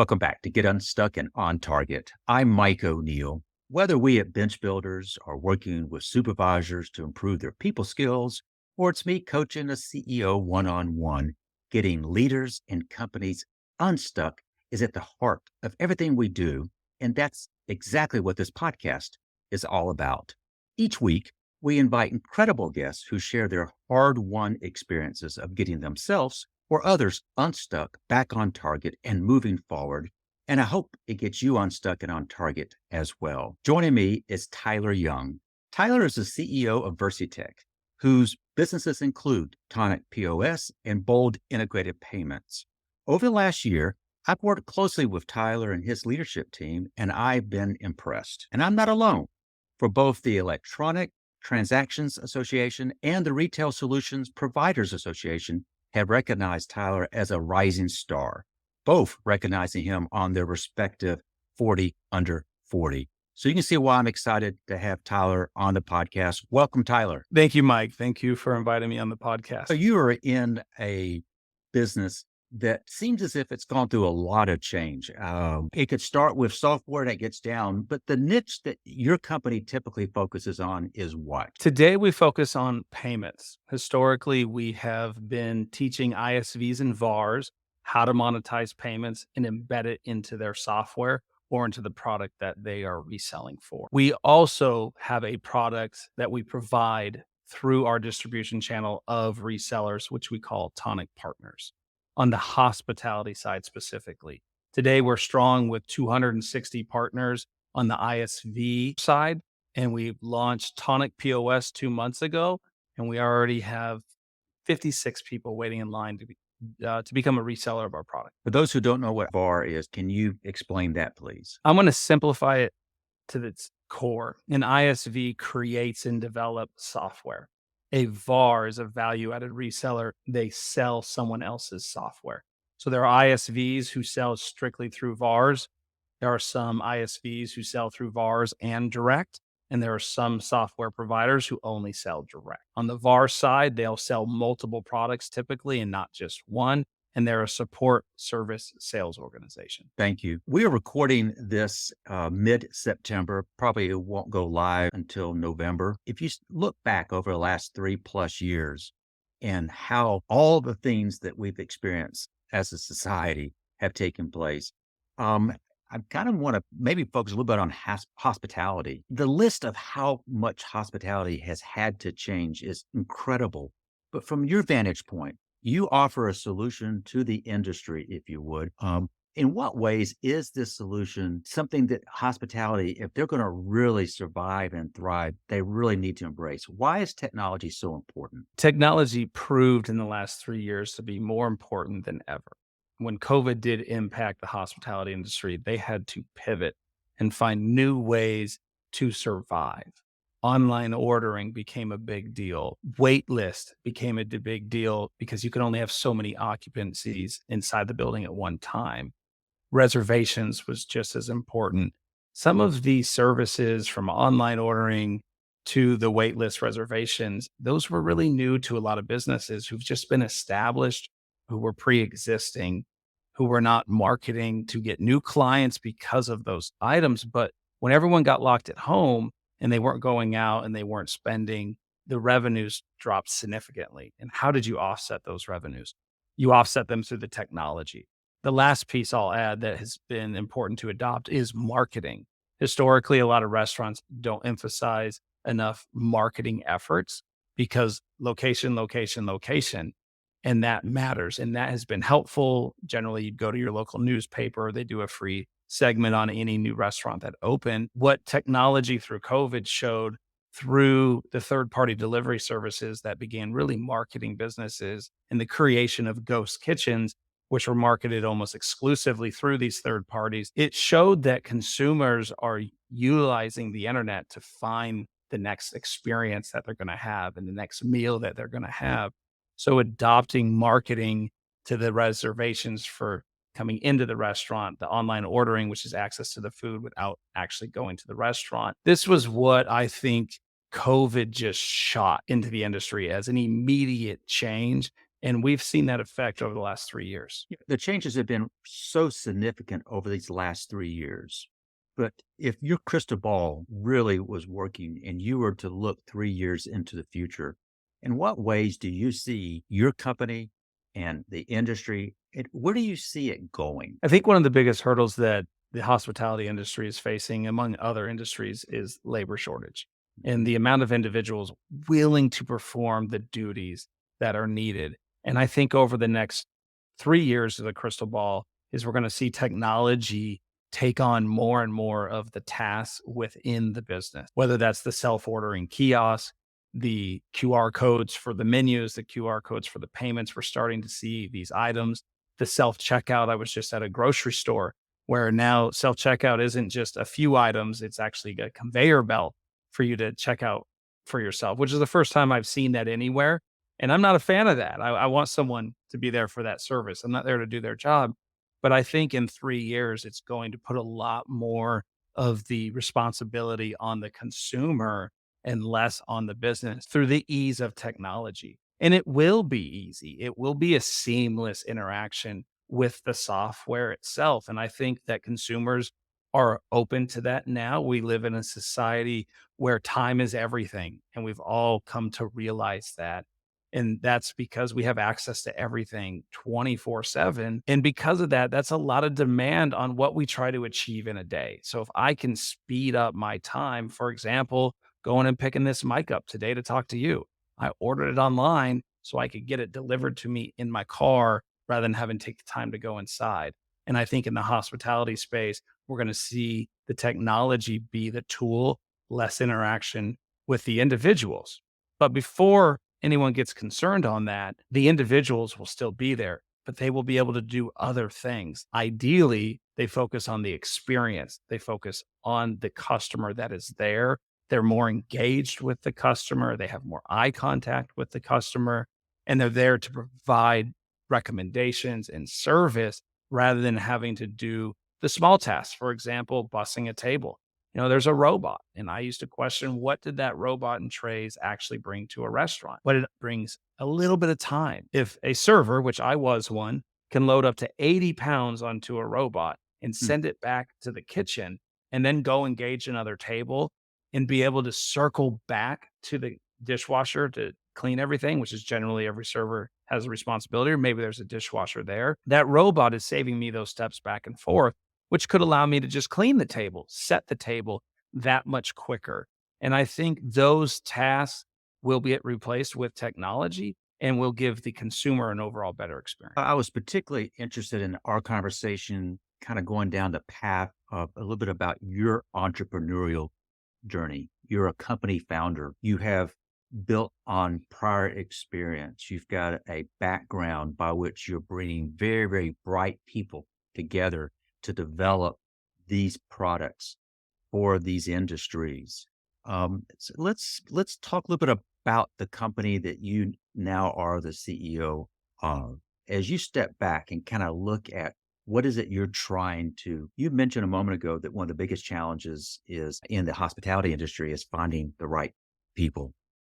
Welcome back to Get Unstuck and On Target. I'm Mike O'Neill. Whether we at Bench Builders are working with supervisors to improve their people skills, or it's me coaching a CEO one-on-one, getting leaders and companies unstuck is at the heart of everything we do. And that's exactly what this podcast is all about. Each week, we invite incredible guests who share their hard-won experiences of getting themselves or others unstuck, back on target, and moving forward. And I hope it gets you unstuck and on target as well. Joining me is Tyler Young. Tyler is the CEO of VersiTech, whose businesses include Tonic POS and Bold Integrated Payments. Over the last year, I've worked closely with Tyler and his leadership team, and I've been impressed. And I'm not alone. For both the Electronic Transactions Association and the Retail Solutions Providers Association, have recognized Tyler as a rising star, both recognizing him on their respective 40 under 40. So you can see why I'm excited to have Tyler on the podcast. Welcome, Tyler. Thank you, Mike. Thank you for inviting me on the podcast. So you are in a business that seems as if it's gone through a lot of change. It could start with software that gets down, but the niche that your company typically focuses on is what? Today, we focus on payments. Historically, we have been teaching ISVs and VARs how to monetize payments and embed it into their software or into the product that they are reselling for. We also have a product that we provide through our distribution channel of resellers, which we call Tonic Partners. On the hospitality side specifically. Today, we're strong with 260 partners on the ISV side, and we launched Tonic POS 2 months ago, and we already have 56 people waiting in line to become a reseller of our product. For those who don't know what VAR is, can you explain that, please? I'm going to simplify it to its core. An ISV creates and develops software. A VAR is a value-added reseller. They sell someone else's software. So there are ISVs who sell strictly through VARs. There are some ISVs who sell through VARs and direct. And there are some software providers who only sell direct. On the VAR side, they'll sell multiple products typically and not just one. And they're a support service sales organization. Thank you. We are recording this mid-September. Probably it won't go live until November. If you look back over the last 3+ years and how all the things that we've experienced as a society have taken place, I kind of want to maybe focus a little bit on hospitality. The list of how much hospitality has had to change is incredible. But from your vantage point, you offer a solution to the industry, if you would. In what ways is this solution something that hospitality, if they're going to really survive and thrive, they really need to embrace? Why is technology so important? Technology proved in the last 3 years to be more important than ever. When COVID did impact the hospitality industry, they had to pivot and find new ways to survive. Online ordering became a big deal. Wait list became a big deal because you could only have so many occupancies inside the building at one time. Reservations was just as important. Some of these services from online ordering to the wait list reservations, those were really new to a lot of businesses who've just been established, who were pre-existing, who were not marketing to get new clients because of those items. But when everyone got locked at home, and they weren't going out and they weren't spending, the revenues dropped significantly. And how did you offset those revenues? You offset them through the technology. The last piece I'll add that has been important to adopt is marketing. Historically, a lot of restaurants don't emphasize enough marketing efforts because location, location, location, and that matters. And that has been helpful. Generally, you'd go to your local newspaper, they do a free segment on any new restaurant that opened. What technology through COVID showed through the third-party delivery services that began really marketing businesses and the creation of ghost kitchens, which were marketed almost exclusively through these third parties, it showed that consumers are utilizing the internet to find the next experience that they're going to have and the next meal that they're going to have. So adopting marketing to the reservations for coming into the restaurant, the online ordering, which is access to the food without actually going to the restaurant. This was what I think COVID just shot into the industry as an immediate change And we've seen that effect over the last 3 years. Yeah, the changes have been so significant over these last 3 years. But if your crystal ball really was working and you were to look 3 years into the future, in what ways do you see your company and the industry? And where do you see it going? I think one of the biggest hurdles that the hospitality industry is facing, among other industries, is labor shortage and the amount of individuals willing to perform the duties that are needed. And I think over the next 3 years of the crystal ball is we're going to see technology take on more and more of the tasks within the business, whether that's the self-ordering kiosk, the QR codes for the menus, the QR codes for the payments. We're starting to see these items, the self checkout. I was just at a grocery store where now self checkout isn't just a few items, it's actually a conveyor belt for you to check out for yourself, which is the first time I've seen that anywhere. And I'm not a fan of that. I want someone to be there for that service. I'm not there to do their job. But I think in 3 years, it's going to put a lot more of the responsibility on the consumer and less on the business through the ease of technology. And it will be easy. It will be a seamless interaction with the software itself. And I think that consumers are open to that now. We live in a society where time is everything, and we've all come to realize that. And that's because we have access to everything 24/7. And because of that, that's a lot of demand on what we try to achieve in a day. So if I can speed up my time, for example, going and picking this mic up today to talk to you, I ordered it online so I could get it delivered to me in my car rather than having to take the time to go inside. And I think in the hospitality space, we're going to see the technology be the tool, less interaction with the individuals. But before anyone gets concerned on that, the individuals will still be there, but they will be able to do other things. Ideally, they focus on the experience, they focus on the customer that is there. They're more engaged with the customer, they have more eye contact with the customer, and they're there to provide recommendations and service rather than having to do the small tasks. For example, bussing a table. There's a robot, and I used to question, what did that robot and trays actually bring to a restaurant? But it brings a little bit of time. If a server, which I was one, can load up to 80 pounds onto a robot and Mm. send it back to the kitchen and then go engage another table and be able to circle back to the dishwasher to clean everything, which is generally every server has a responsibility, or maybe there's a dishwasher there. That robot is saving me those steps back and forth, which could allow me to just clean the table, set the table that much quicker. And I think those tasks will get replaced with technology and will give the consumer an overall better experience. I was particularly interested in our conversation, kind of going down the path of a little bit about your entrepreneurial journey. You're a company founder. You have built on prior experience. You've got a background by which you're bringing very, very bright people together to develop these products for these industries. So let's talk a little bit about the company that you now are the CEO of. As you step back and kind of look at what is it you're trying to, you mentioned a moment ago that one of the biggest challenges is in the hospitality industry is finding the right people.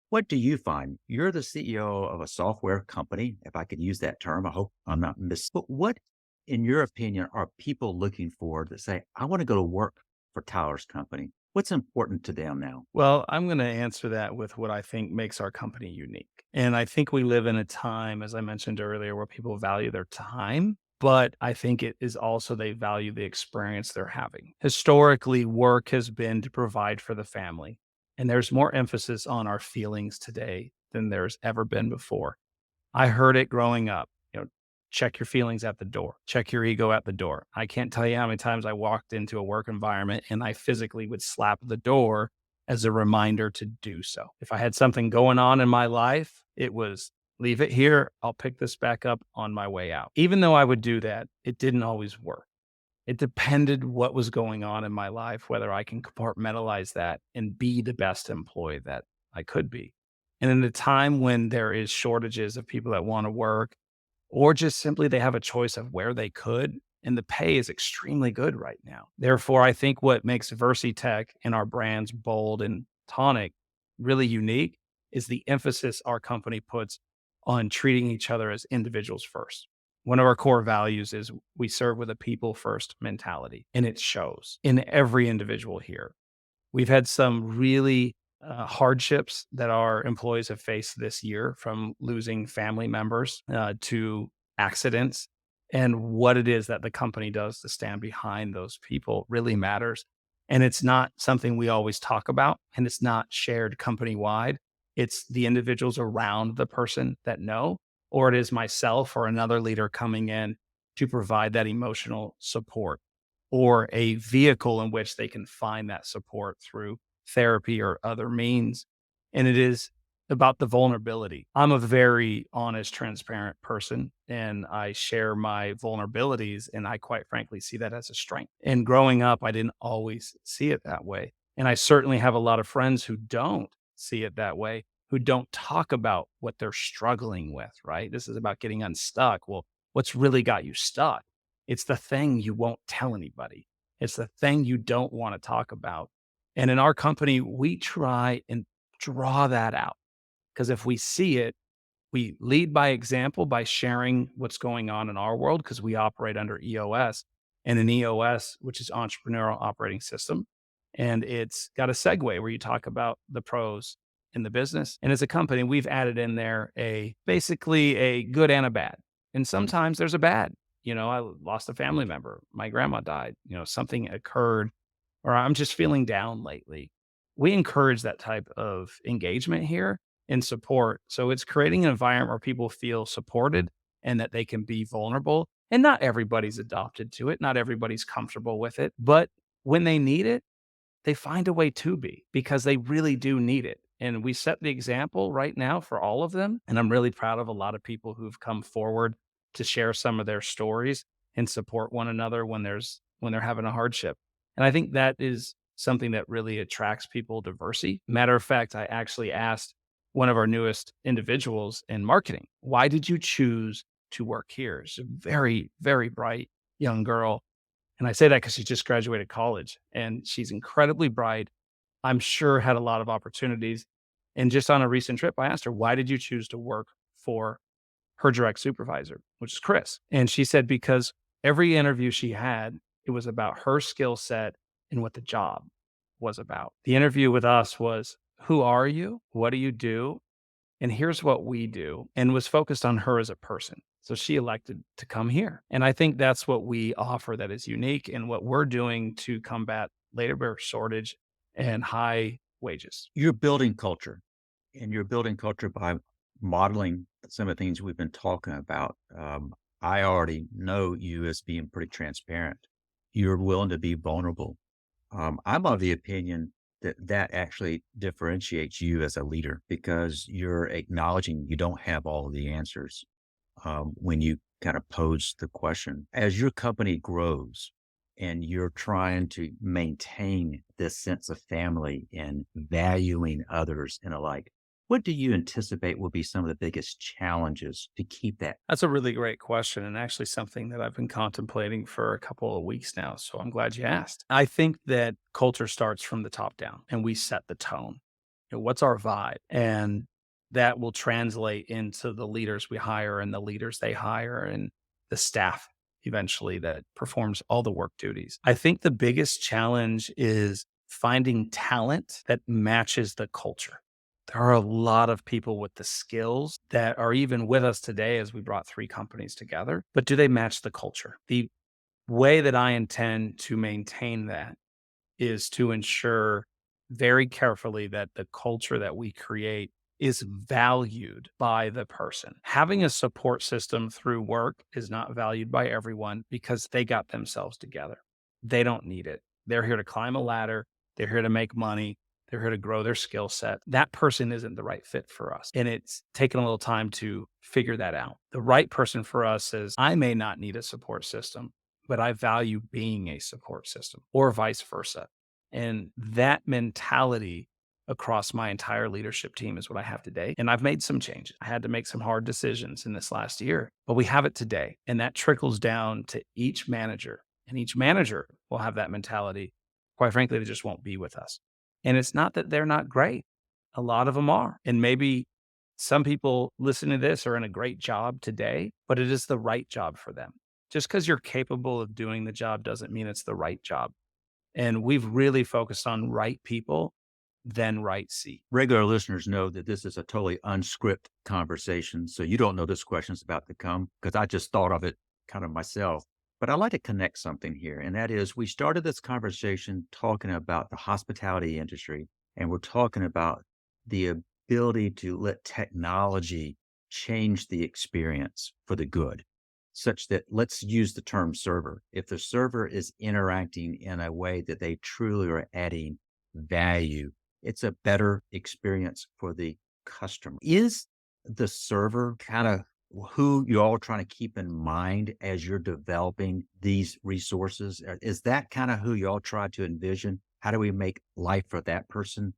What do you find? You're the CEO of a software company, if I could use that term. I hope I'm not but what, in your opinion, are people looking for that say, I want to go to work for Tyler's company? What's important to them now? Well, I'm going to answer that with what I think makes our company unique. And I think we live in a time, as I mentioned earlier, where people value their time, but I think it is also they value the experience they're having. Historically, work has been to provide for the family, and there's more emphasis on our feelings today than there's ever been before. I heard it growing up, check your feelings at the door, check your ego at the door. I can't tell you how many times I walked into a work environment and I physically would slap the door as a reminder to do so. If I had something going on in my life, it was leave it here. I'll pick this back up on my way out. Even though I would do that, it didn't always work. It depended what was going on in my life, whether I can compartmentalize that and be the best employee that I could be. And in a time when there is shortages of people that want to work, or just simply they have a choice of where they could, and the pay is extremely good right now. Therefore, I think what makes VersiTech and our brands Bold and Tonic really unique is the emphasis our company puts on treating each other as individuals first. One of our core values is we serve with a people first mentality, and it shows in every individual here. We've had some really hardships that our employees have faced this year, from losing family members to accidents. And what it is that the company does to stand behind those people really matters. And it's not something we always talk about, and it's not shared company wide. It's the individuals around the person that know, or it is myself or another leader coming in to provide that emotional support, or a vehicle in which they can find that support through therapy or other means. And it is about the vulnerability. I'm a very honest, transparent person, and I share my vulnerabilities. And I quite frankly see that as a strength. And growing up, I didn't always see it that way. And I certainly have a lot of friends who don't see it that way, who don't talk about what they're struggling with, right? This is about getting unstuck. Well, what's really got you stuck? It's the thing you won't tell anybody. It's the thing you don't want to talk about. And in our company, we try and draw that out, because if we see it, we lead by example by sharing what's going on in our world, because we operate under EOS, and an EOS, which is Entrepreneurial Operating System. And it's got a segue where you talk about the pros in the business. And as a company, we've added in there basically a good and a bad. And sometimes there's a bad. I lost a family member. My grandma died. Something occurred, or I'm just feeling down lately. We encourage that type of engagement here and support. So it's creating an environment where people feel supported and that they can be vulnerable. And not everybody's adopted to it. Not everybody's comfortable with it. But when they need it, they find a way to be, because they really do need it. And we set the example right now for all of them. And I'm really proud of a lot of people who've come forward to share some of their stories and support one another when they're having a hardship. And I think that is something that really attracts people to Versi. Matter of fact, I actually asked one of our newest individuals in marketing, why did you choose to work here? She's a very, very bright young girl. And I say that because she just graduated college and she's incredibly bright. I'm sure had a lot of opportunities. And just on a recent trip, I asked her, why did you choose to work for her direct supervisor, which is Chris? And she said, because every interview she had, it was about her skill set and what the job was about. The interview with us was, who are you? What do you do? And here's what we do, and was focused on her as a person. So she elected to come here. And I think that's what we offer that is unique, and what we're doing to combat labor shortage and high wages. You're building culture, and you're building culture by modeling some of the things we've been talking about. I already know you as being pretty transparent. You're willing to be vulnerable. I'm of the opinion that that actually differentiates you as a leader, because you're acknowledging you don't have all of the answers when you kind of pose the question. As your company grows and you're trying to maintain this sense of family and valuing others and alike, what do you anticipate will be some of the biggest challenges to keep that? That's a really great question, and actually something that I've been contemplating for a couple of weeks now. So I'm glad you asked. I think that culture starts from the top down, and we set the tone. What's our vibe? And that will translate into the leaders we hire and the leaders they hire and the staff eventually that performs all the work duties. I think the biggest challenge is finding talent that matches the culture. There are a lot of people with the skills that are even with us today as we brought three companies together, but do they match the culture? The way that I intend to maintain that is to ensure very carefully that the culture that we create is valued by the person. Having a support system through work is not valued by everyone because they got themselves together. They don't need it. They're here to climb a ladder. They're here to make money. They're here to grow their skill set. That person isn't the right fit for us. And it's taken a little time to figure that out. The right person for us is, I may not need a support system, but I value being a support system, or vice versa. And that mentality across my entire leadership team is what I have today. And I've made some changes. I had to make some hard decisions in this last year, but we have it today. And that trickles down to each manager. And each manager will have that mentality. Quite frankly, they just won't be with us. And it's not that they're not great. A lot of them are. And maybe Some people listening to this are in a great job today, but it is the right job for them. Just because you're capable of doing the job doesn't mean it's the right job. And we've really focused on right people, then right seat. Regular listeners know that this is a totally unscripted conversation. So you don't know this question is about to come because I just thought of it kind of myself. But I'd like to connect something here. And that is, we started this conversation talking about the hospitality industry, and we're talking about the ability to let technology change the experience for the good, such that let's use the term server. If the server is interacting in a way that they truly are adding value, it's a better experience for the customer. Is the server kind of who you're all trying to keep in mind as you're developing these resources? Is that kind of who you all try to envision? How do we make life for that person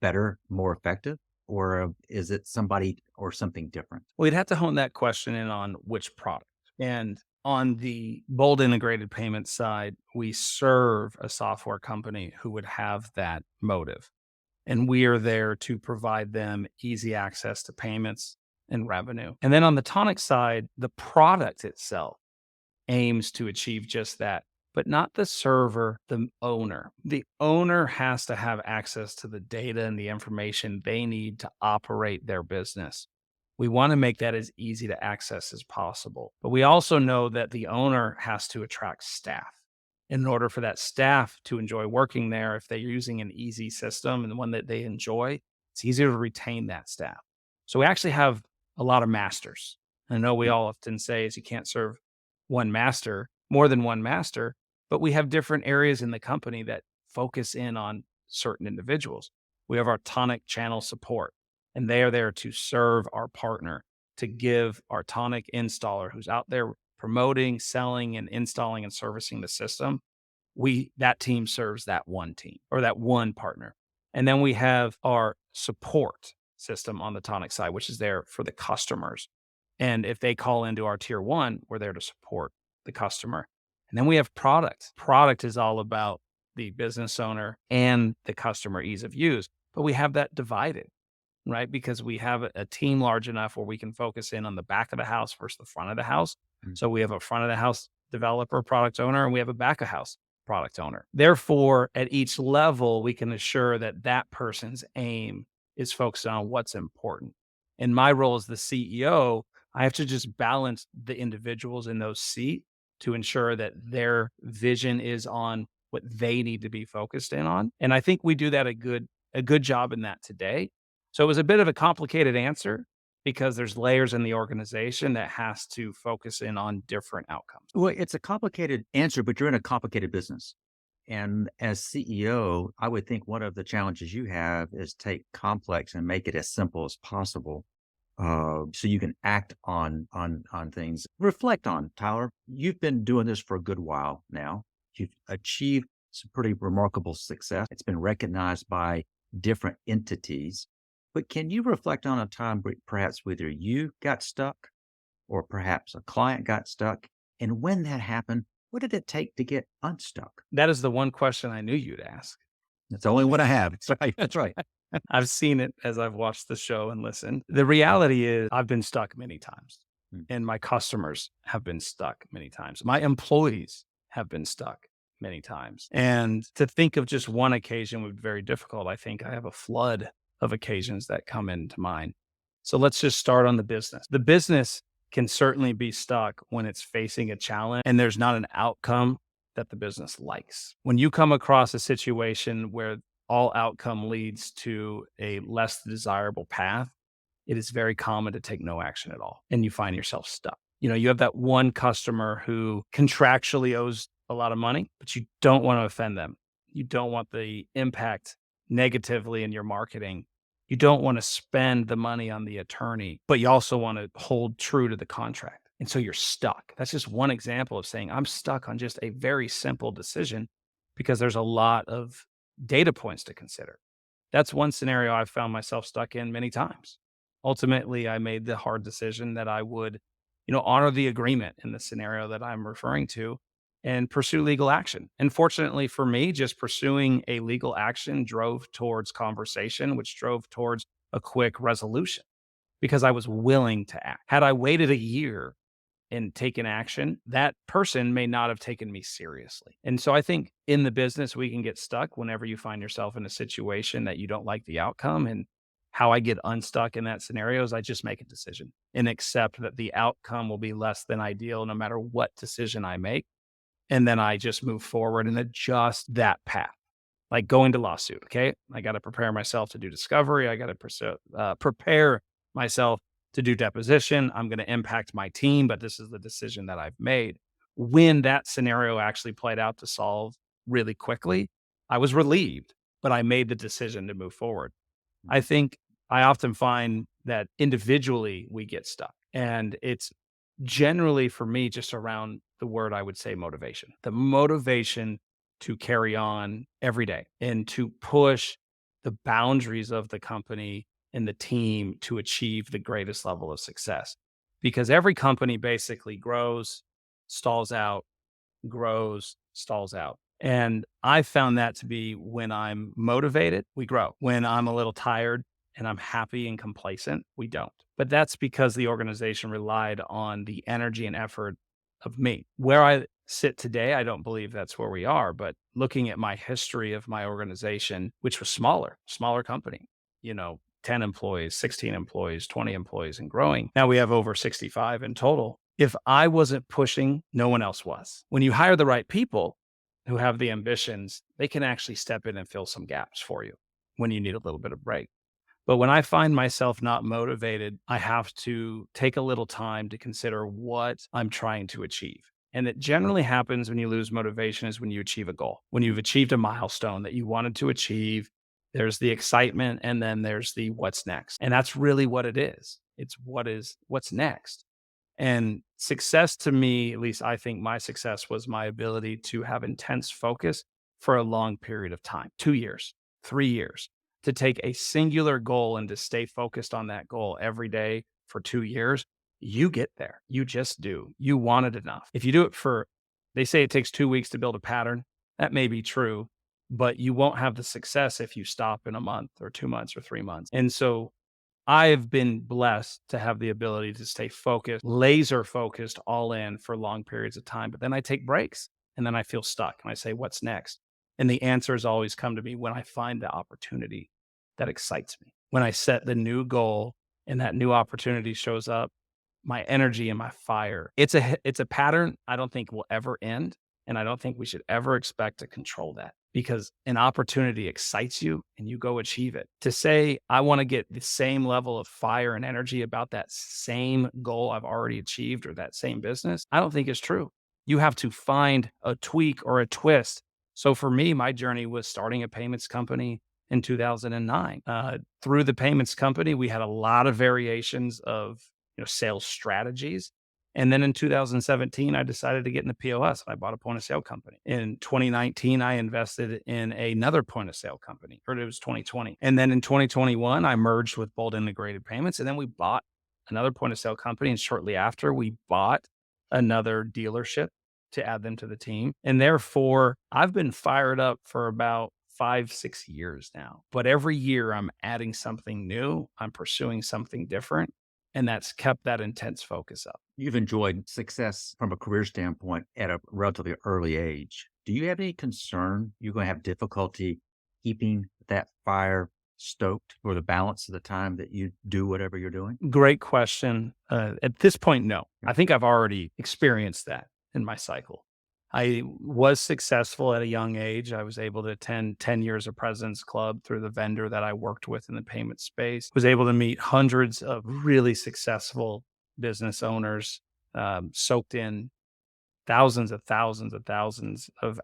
better, more effective? Or is it somebody or something different? Well, you'd have to hone that question in on which product. And on the bold integrated payment side, we serve a software company who would have that motive. And we are there to provide them easy access to payments and revenue. And then on the Tonic side, the product itself aims to achieve just that, but not the server, the owner. The owner has to have access to the data and the information they need to operate their business. We want to make that as easy to access as possible. But we also know that the owner has to attract staff. In order for that staff to enjoy working there, if they're using an easy system and one that they enjoy, it's easier to retain that staff. So we actually have a lot of masters. I know we all often say is you can't serve one master, more than one master, but we have different areas in the company that focus in on certain individuals. We have our Tonic channel support, and they are there to serve our partner, to give our Tonic installer who's out there promoting, selling, and installing and servicing the system. That team serves that one team or that one partner. And then we have our support system on the Tonic side, which is there for the customers. And if they call into our tier one, we're there to support the customer. And then we have product. Product is all about the business owner and the customer ease of use, but we have that divided, right? Because we have a team large enough where we can focus in on the back of the house versus the front of the house. Mm. So we have a front of the house developer, product owner, and we have a back of house product owner. Therefore, at each level, we can assure that that person's aim is focused on what's important. In my role as the CEO, I have to just balance the individuals in those seats to ensure that their vision is on what they need to be focused in on. And I think we do that a good job in that today. So it was a bit of a complicated answer because there's layers in the organization that has to focus in on different outcomes. Well, it's a complicated answer, but you're in a complicated business. And as CEO, I would think one of the challenges you have is take complex and make it as simple as possible, so you can act on things. Reflect on, Tyler. You've been doing this for a good while now. You've achieved some pretty remarkable success. It's been recognized by different entities. But can you reflect on a time perhaps whether you got stuck or perhaps a client got stuck? And when that happened, what did it take to get unstuck? That is the one question I knew you'd ask. That's the only one I have. That's right. That's right. I've seen it as I've watched the show and listened. The reality is, I've been stuck many times, Mm. and my customers have been stuck many times. My employees have been stuck many times. And to think of just one occasion would be very difficult. I think I have a flood of occasions that come into mind. So let's just start on the business. The business can certainly be stuck when it's facing a challenge and there's not an outcome that the business likes. When you come across a situation where all outcome leads to a less desirable path, it is very common to take no action at all. And you find yourself stuck. You have that one customer who contractually owes a lot of money, but you don't want to offend them. You don't want the impact negatively in your marketing. You don't want to spend the money on the attorney, but you also want to hold true to the contract. And so you're stuck. That's just one example of saying I'm stuck on just a very simple decision because there's a lot of data points to consider. That's one scenario I've found myself stuck in many times. Ultimately, I made the hard decision that I would, honor the agreement in the scenario that I'm referring to and pursue legal action. And fortunately for me, just pursuing a legal action drove towards conversation, which drove towards a quick resolution. because I was willing to act. Had I waited a year and taken action, that person may not have taken me seriously. And so I think in the business, we can get stuck whenever you find yourself in a situation that you don't like the outcome. And how I get unstuck in that scenario is I just make a decision and accept that the outcome will be less than ideal no matter what decision I make. And then I just move forward and adjust that path. Like going to lawsuit, okay? I got to prepare myself to do discovery. I got to prepare myself to do deposition. I'm going to impact my team, but this is the decision that I've made. When that scenario actually played out to solve really quickly, I was relieved, but I made the decision to move forward. I think I often find that individually we get stuck, and it's generally for me just around the word I would say motivation. The motivation to carry on every day and to push the boundaries of the company and the team to achieve the greatest level of success. Because every company basically grows, stalls out, grows, stalls out. And I found that to be when I'm motivated, we grow. When I'm a little tired and I'm happy and complacent, we don't. But that's because the organization relied on the energy and effort of me. Where I sit today, I don't believe that's where we are. But looking at my history of my organization, which was smaller company, 10 employees, 16 employees, 20 employees and growing. Now we have over 65 in total. If I wasn't pushing, no one else was. When you hire the right people who have the ambitions, they can actually step in and fill some gaps for you when you need a little bit of break. But when I find myself not motivated, I have to take a little time to consider what I'm trying to achieve. And it generally happens when you lose motivation is when you achieve a goal. When you've achieved a milestone that you wanted to achieve, there's the excitement and then there's the what's next. And that's really what it is. It's what's next. And success to me, at least I think my success was my ability to have intense focus for a long period of time, 2 years, 3 years, to take a singular goal and to stay focused on that goal every day for 2 years. You get there. You just do. You want it enough. If you do it they say it takes 2 weeks to build a pattern. That may be true, but you won't have the success if you stop in a month or 2 months or 3 months. And so I've been blessed to have the ability to stay focused, laser focused, all in for long periods of time. But then I take breaks and then I feel stuck and I say, what's next? And the answers always come to me when I find the opportunity that excites me. When I set the new goal and that new opportunity shows up, my energy and my fire. It's a pattern I don't think will ever end. And I don't think we should ever expect to control that because an opportunity excites you and you go achieve it. To say, I want to get the same level of fire and energy about that same goal I've already achieved or that same business, I don't think is true. You have to find a tweak or a twist. So for me, my journey was starting a payments company in 2009. Through the payments company, we had a lot of variations of sales strategies. And then in 2017, I decided to get into POS. I bought a point of sale company. In 2019, I invested in another point of sale company, or it was 2020. And then in 2021, I merged with Bold Integrated Payments. And then we bought another point of sale company. And shortly after, we bought another dealership to add them to the team. And therefore, I've been fired up for about 5-6 years now. But every year, I'm adding something new. I'm pursuing something different. And that's kept that intense focus up. You've enjoyed success from a career standpoint at a relatively early age. Do you have any concern you're going to have difficulty keeping that fire stoked for the balance of the time that you do whatever you're doing? Great question. At this point, no. I think I've already experienced that in my cycle. I was successful at a young age. I was able to attend 10 years of President's Club through the vendor that I worked with in the payment space. Was able to meet hundreds of really successful business owners, soaked in thousands of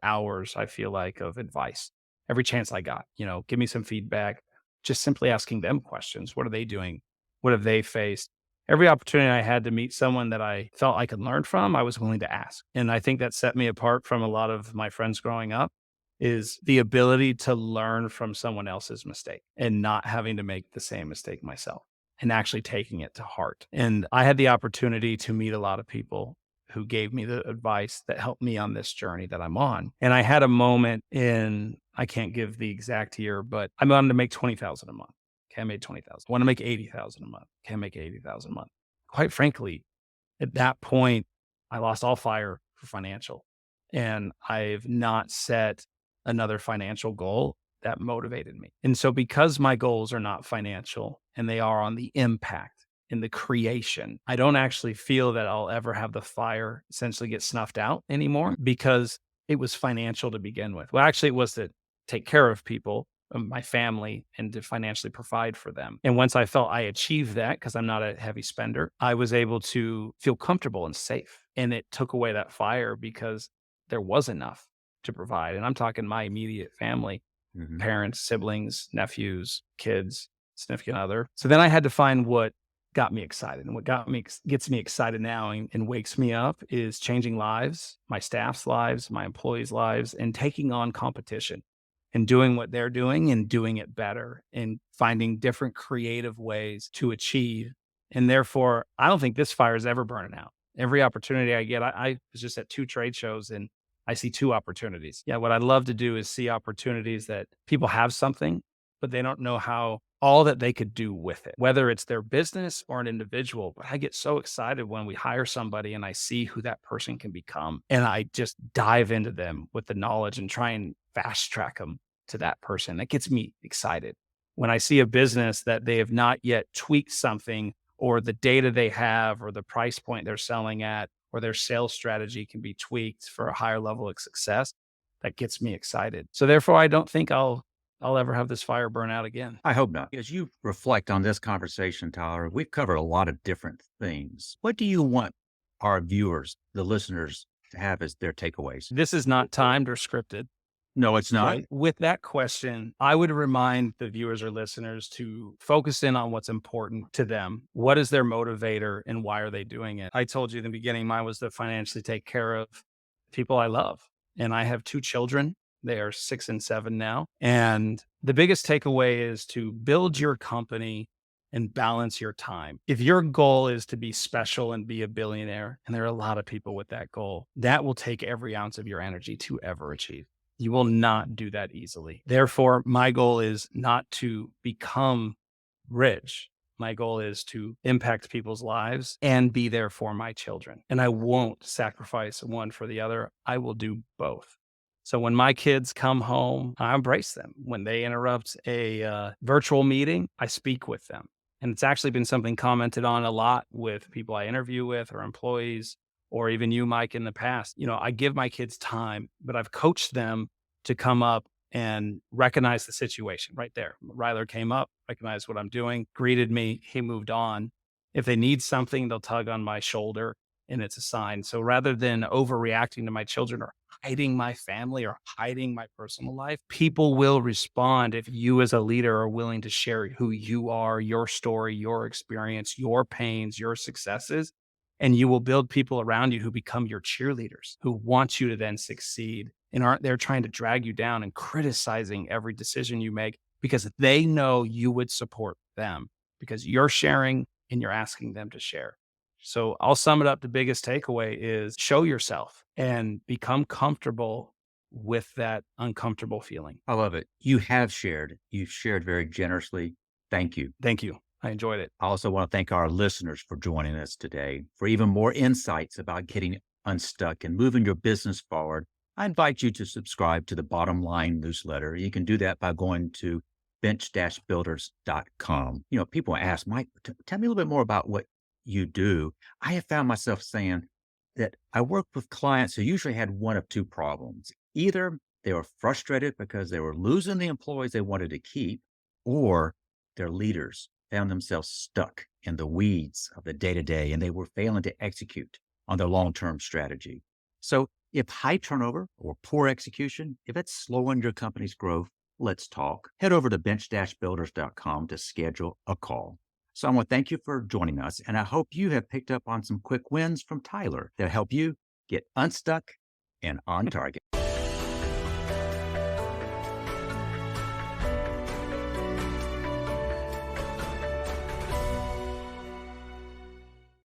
hours, I feel like, of advice. Every chance I got, give me some feedback, just simply asking them questions. What are they doing? What have they faced? Every opportunity I had to meet someone that I felt I could learn from, I was willing to ask. And I think that set me apart from a lot of my friends growing up is the ability to learn from someone else's mistake and not having to make the same mistake myself and actually taking it to heart. And I had the opportunity to meet a lot of people who gave me the advice that helped me on this journey that I'm on. And I had a moment I can't give the exact year, but I wanted to make $20,000 a month. Okay, I made 20,000. I want to make 80,000 a month. Okay, I make 80,000 a month. Quite frankly, at that point, I lost all fire for financial. And I've not set another financial goal that motivated me. And so because my goals are not financial and they are on the impact and the creation, I don't actually feel that I'll ever have the fire essentially get snuffed out anymore because it was financial to begin with. Well, actually, it was to take care of people, my family, and to financially provide for them. And once I felt I achieved that, because I'm not a heavy spender, I was able to feel comfortable and safe. And it took away that fire because there was enough to provide. And I'm talking my immediate family, Mhm. parents, siblings, nephews, kids, significant other. So then I had to find what got me excited. And what gets me excited now and wakes me up is changing lives, my staff's lives, my employees' lives, and taking on competition and doing what they're doing and doing it better and finding different creative ways to achieve. And therefore, I don't think this fire is ever burning out. Every opportunity I get, I was just at 2 trade shows and I see 2 opportunities. Yeah, what I'd love to do is see opportunities that people have something, but they don't know how all that they could do with it, whether it's their business or an individual. But I get so excited when we hire somebody and I see who that person can become. And I just dive into them with the knowledge and try and fast track them to that person. That gets me excited. When I see a business that they have not yet tweaked something or the data they have or the price point they're selling at or their sales strategy can be tweaked for a higher level of success, that gets me excited. So therefore, I don't think I'll ever have this fire burn out again. I hope not. As you reflect on this conversation, Tyler, we've covered a lot of different things. What do you want our viewers, the listeners, to have as their takeaways? This is not timed or scripted. No, it's not. Okay. With that question, I would remind the viewers or listeners to focus in on what's important to them. What is their motivator and why are they doing it? I told you in the beginning, mine was to financially take care of people I love. And I have 2 children. They are 6 and 7 now. And the biggest takeaway is to build your company and balance your time. If your goal is to be special and be a billionaire, and there are a lot of people with that goal, that will take every ounce of your energy to ever achieve. You will not do that easily. Therefore, my goal is not to become rich. My goal is to impact people's lives and be there for my children. And I won't sacrifice one for the other. I will do both. So when my kids come home, I embrace them. When they interrupt a virtual meeting, I speak with them. And it's actually been something commented on a lot with people I interview with or employees or even you, Mike, in the past. You know, I give my kids time, but I've coached them to come up and recognize the situation right there. Ryler came up, recognized what I'm doing, greeted me. He moved on. If they need something, they'll tug on my shoulder and it's a sign. So rather than overreacting to my children or hiding my family or hiding my personal life, people will respond if you as a leader are willing to share who you are, your story, your experience, your pains, your successes. And you will build people around you who become your cheerleaders, who want you to then succeed and aren't there trying to drag you down and criticizing every decision you make because they know you would support them because you're sharing and you're asking them to share. So I'll sum it up. The biggest takeaway is show yourself and become comfortable with that uncomfortable feeling. I love it. You have shared. You've shared very generously. Thank you. Thank you. I enjoyed it. I also want to thank our listeners for joining us today. For even more insights about getting unstuck and moving your business forward, I invite you to subscribe to the Bottom Line newsletter. You can do that by going to bench-builders.com. You know, people ask, Mike, tell me a little bit more about what you do. I have found myself saying that I work with clients who usually had one of 2 problems. Either they were frustrated because they were losing the employees they wanted to keep, or their leaders found themselves stuck in the weeds of the day-to-day and they were failing to execute on their long-term strategy. So if high turnover or poor execution, if it's slowing your company's growth, let's talk. Head over to bench-builders.com to schedule a call. So I want to thank you for joining us, and I hope you have picked up on some quick wins from Tyler that help you get unstuck and on target.